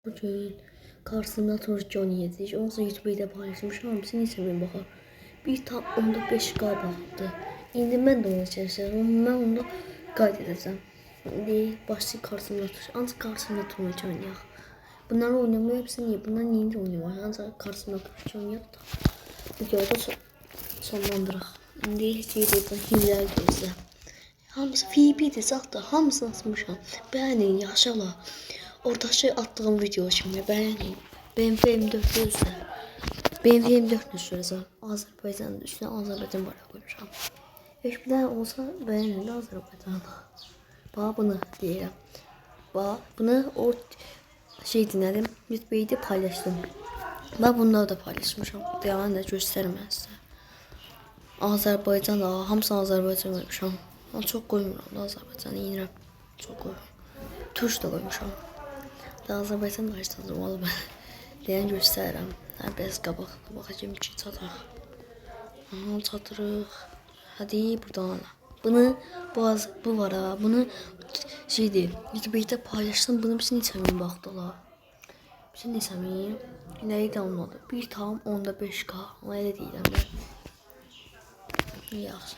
Bugün karşısında Turcan yedik. Onu da YouTube'da paylaşmışım. Hamısını sevmem baxar. Bir tam onda 5K baxdı. İndi mən də onu çəkəcəm. Mən onu qeyd edəcəm. İndi başlayıb karşısında Turcan. Ancaq karşısında Turcan oynayaq. Bunları oynamaya hepsi niye? Bunlar niye oynuyor? Ancaq karşısında Turcan oynayaq da. Videoda sonlandıraq. İndi heç yerdə hillər gözlə. Hamısı FB'dir zaten. Hamısını atmışam. Beğenin yaşala. Oradaki attığım video şimdi beğenin. Benim M4 özü. Benim M4 süresi. Azerbaycan'ın üstüne Azerbaycan bayrağı koymuşam. Hiç bilen olsa beğenin de Azerbaycan'a. Bana bunu diyeyim. Bana bunu o şey dinledim. YouTube'da paylaştım. Ben bunları da paylaşmışım. Devam da göstermem size. Azerbaycan'da hamısı Azerbaycan koymuşam. Ben çok koymuram da Azerbaycan'ı yiyirəm. Çok koymuram. Turş da koymuşam. Da Azerbaycan qarşıladım oğlum ben. Deyən göstərirəm. Hər biraz qabaq. Baxacağım ki çatırıq. Aha çatırıq. Hadi buradan. Bunu bu var ha. Bunu şeydi. YouTube'da paylaştım. Bunu bir neçə min baxdılar. Bir neçə min. Nəyi download? 1,5K. Ona elə deyirəm mən. Yaxşı.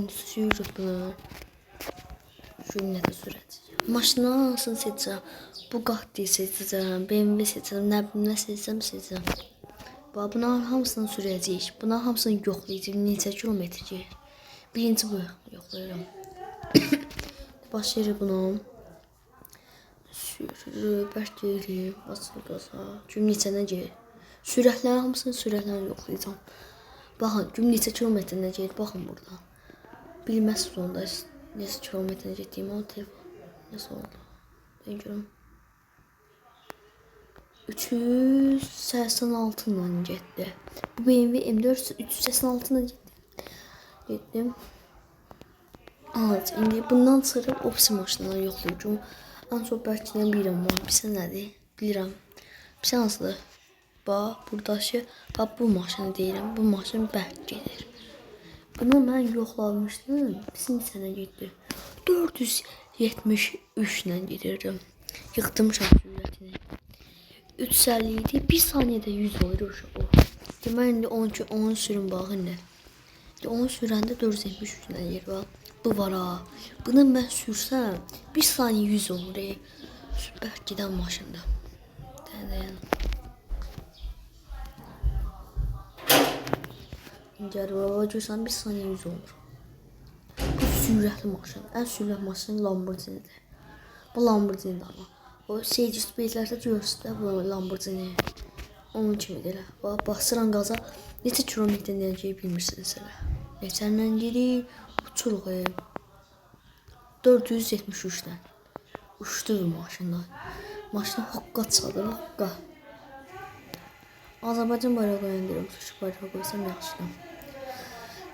Sürüb bunu. Cümlədə sürəcəyəm. Maşını hansını seçəcəm? Bugatti seçəcəm, BMW seçəcəm, nə seçəcəm. Bunların hamısını sürəcəyik. Bunların hamısını yoxlayacağıq. Neçə kilometr gəlir? Birinci bu yoxlayıram. Başlayırıq bunu. Sürürük, bərkləyirik, basırıq qaza. Gün neçədən gəlir? Sürətlərin hamısını sürətlərini yoxlayacağım. Baxın, gün neçə kilometrdən gəlir? Baxın burada. Bilməzsiniz onda neçə kilometrdən getdiyimi o telefon. Nəsə oldu? Ben görüm. 386 ilə getdi. Bu BMW M4 386 ilə getdim. Evet, indi bundan sonra opsi maşınları yoxlayacağım. En çok bəlkə bilirəm var. Bilsə nədir? Bilirəm. Bilsə hansıdır? Bax, buradakı bu maşını deyirəm. Bu maşın bərk gedir. Bunu mən yoxlamışdım. Bizim sənə getdi. 473 ilə gedirdim. Yıktım sürətini. 350 idi. 1 saniyədə 100 olur o. Demək indi onun sürün baxın nə. Onu sürəndə 473 ilə yer var. Bu var ha. Bunu mən sürsəm 1 saniyə 100 olur. Süper gedən maşında. Dayan. Gəl baba görsən 1 saniyə 100 olur. Bu sürətli maşın. Ən sürətli maşın Lamborghini'dir. Bu Lamborghini'dir ama. O seyirci space'lərdə görürsə bu Lamborghini. Onun kimidir. Basıran qaza neçə kilometrdən gəlir bilmirsiniz elə. Neçəndən gedir? Uçuruq. 473'dən. Uçdu bu maşınla. Maşına hoqqa çaldı, hoqqa. Azərbaycan bayrağı qoyandırım. Türk bayrağı qoysam yaxşıdır.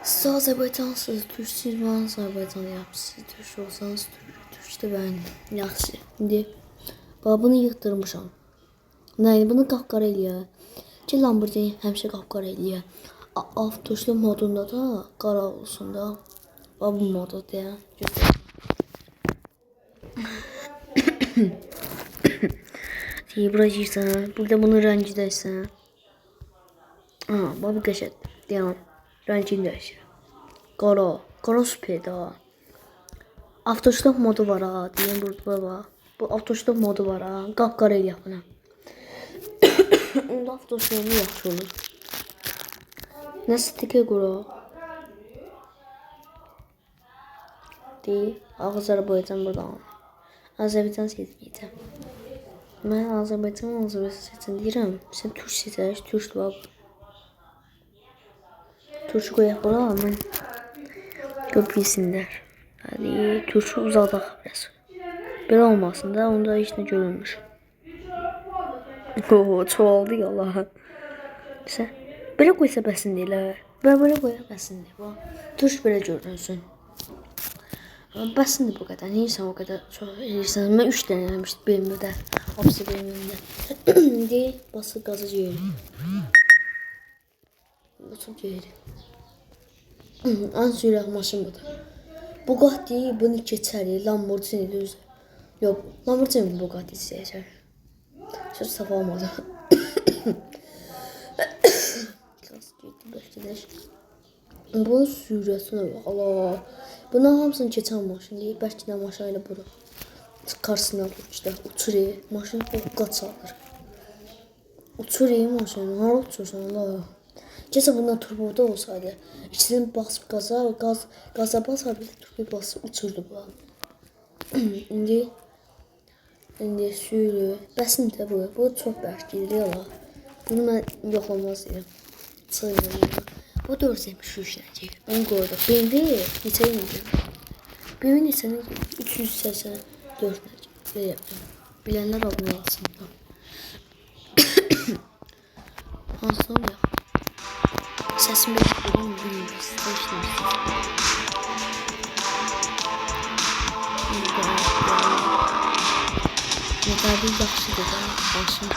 Siz Azərbaycansınız, Türksüz mən Azərbaycan yapsınız. Türk olsanız Türkdə ben yaxşı. İndi bunu yıxdırmışam. Nəyi bunu qapqara eləyər. Ki Lamborghini həmişə qapqara eləyər. Avtoşlu modunda da qara olsun da. Bu modu deyə. Bura girsən, burada bunun rəngi dəysən. Bu qəşəngdir. Deyəm, rəngini dəyişir. Qara süperdir ha. Avtoşlop modu var ha. Deyəm burada var. Bu avtoşlop modu var ha. Qapqara eləyək bunu. Onda avtoşlopu yaxşı olur. Nasıl stiker qura? Deyil. Azərbaycan buradan. Azərbaycan seçməyəcəm. Mən Azərbaycan seçin deyirəm. Sən Türk seçək. Türk var. Türk qoyaq bura. Mən bilsinlər. Hadi Türk'ü uzadaq biraz. Belə olmasın da onda heç nə görülmüş. Çoğaldı ya Allah. Sən belə qoysa bəsin deyil. Belə qoyaq bəsin deyil. Türk belə görünsün. Bəsindir bu qədər. Neysə o qədər çox eləyirsən. Mən 3 dənə eləmişdim BMW-də. Hepsi BMW-də. İndi basıb qazı yeyirik. Bu çok yeyirik. Ən sürət maşın budur. Bugatti bunu keçərik. Lamborghini düz. Yox, Lamborghini Bugatti keçər. Söz saf olmadı. Biraz getdi bəlkə. Bunun sürətinə bax. Allah. Bunun hamısını keçən maşın deyil. Bəlkə də maşın ilə bura. Karşısına dur işte. Uçur. Maşın qaç alır. Uçur maşın. Hara uçursan Allah. Keşke bundan turboda olsaydı. İçinden basıp gaza basar bir turbo basıp uçurdu bu. İndi sürü. Bəsin də bu. Bu çox bərk gedir ya. Bunu mən yoxlamaz deyirəm. Sayılır. Bu 473 nədir? Onu qoyduk. BMW neçə indi? BMW neçə nədir? 384 nədir? Bilənlər abunə alsın. Hansına oluyor? Səsim yoxdur, bilmiyorum. Nəqəbi yaxşıdır da, başım.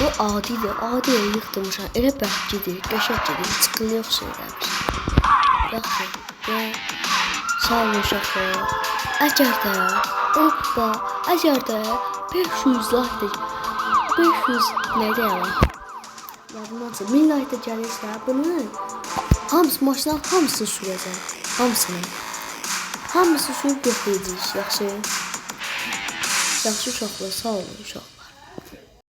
Bu adidir, adiyə yıxdırmışam. Elə bərk gedir, qəşək gedir, çıxılı yox şeylər. Yaxşı, sağ olun uşaqlar. Əgər də 500 like 500 nədir ya? Yadımdansın, 1000 like da gəlirsə, bunun maşından hamısını sürəcəm. Hamısını sürüb götürəcəyik, yaxşı. Yaxşı uşaqlar, sağ olun uşaq.